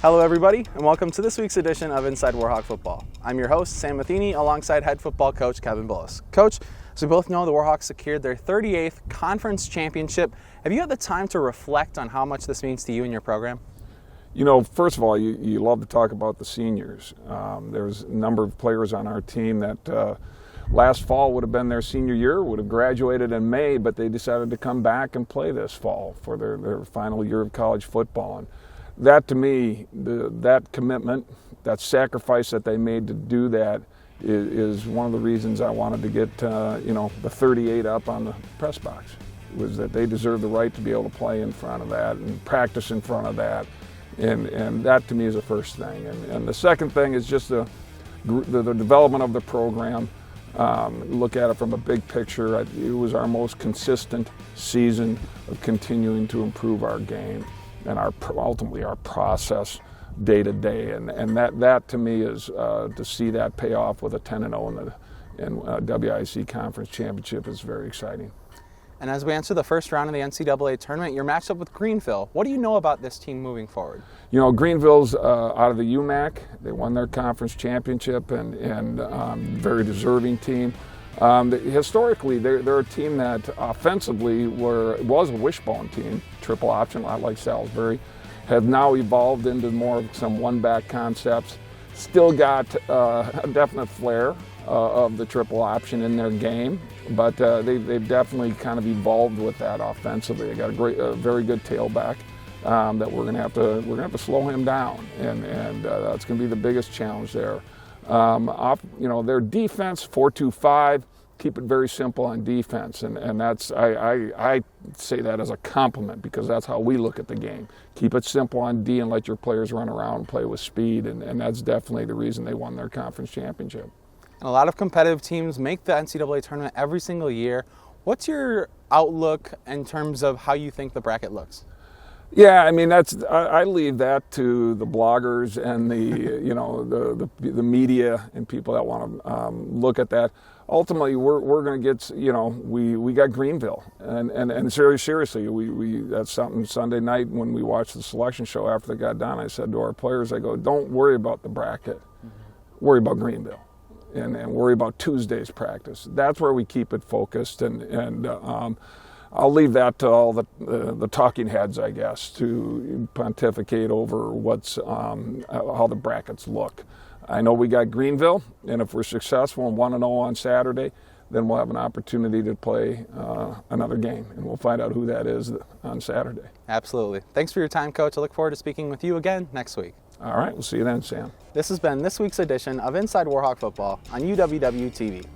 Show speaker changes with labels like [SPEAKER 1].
[SPEAKER 1] Hello everybody, and welcome to this week's edition of Inside Warhawk Football. I'm your host, Sam Matheny, alongside head football coach Kevin Bullis. Coach, as we both know, the Warhawks secured their 38th conference championship. Have you had the time to reflect on how much this means to you and your program?
[SPEAKER 2] You know, first of all, you love to talk about the seniors. There's a number of players on our team that last fall would have been their senior year, would have graduated in May, but they decided to come back and play this fall for their final year of college football. And that, to me, that commitment, that sacrifice that they made to do that is one of the reasons I wanted to get the 38 up on the press box. Was that they deserve the right to be able to play in front of that and practice in front of that, and that to me is the first thing. And the second thing is just the development of the program. Look at it from a big picture. It was our most consistent season of continuing to improve our game and ultimately our process day to day, and that to me is to see that pay off with a 10-0 in WIC Conference Championship is very exciting.
[SPEAKER 1] And as we enter the first round of the NCAA tournament, you're matched up with Greenville. What do you know about this team moving forward? You know,
[SPEAKER 2] Greenville's out of the UMAC. They won their conference championship and very deserving team. Historically, they're a team that offensively was a wishbone team, triple option, a lot like Salisbury, have now evolved into more of some one-back concepts. Still got a definite flair of the triple option in their game, but they've definitely kind of evolved with that offensively. They got a very good tailback that we're gonna have to slow him down, and that's gonna be the biggest challenge there. Their defense 4-2-5. Keep it very simple on defense, and that's I say that as a compliment because that's how we look at the game. Keep it simple on D and let your players run around and play with speed, and that's definitely the reason they won their conference championship.
[SPEAKER 1] And a lot of competitive teams make the NCAA tournament every single year. What's your outlook in terms of how you think the bracket looks?
[SPEAKER 2] Yeah, I mean I leave that to the bloggers and the media and people that want to look at that. Ultimately, we're going to get we got Greenville and seriously we that's something Sunday night when we watched the selection show after they got done. I said to our players, I go, don't worry about the bracket, worry about Greenville, and worry about Tuesday's practice. That's where we keep it focused and. I'll leave that to all the talking heads, I guess, to pontificate over how the brackets look. I know we got Greenville, and if we're successful and 1-0 on Saturday, then we'll have an opportunity to play another game, and we'll find out who that is on Saturday.
[SPEAKER 1] Absolutely. Thanks for your time, Coach. I look forward to speaking with you again next week.
[SPEAKER 2] All right, we'll see you then, Sam.
[SPEAKER 1] This has been this week's edition of Inside Warhawk Football on UWW-TV.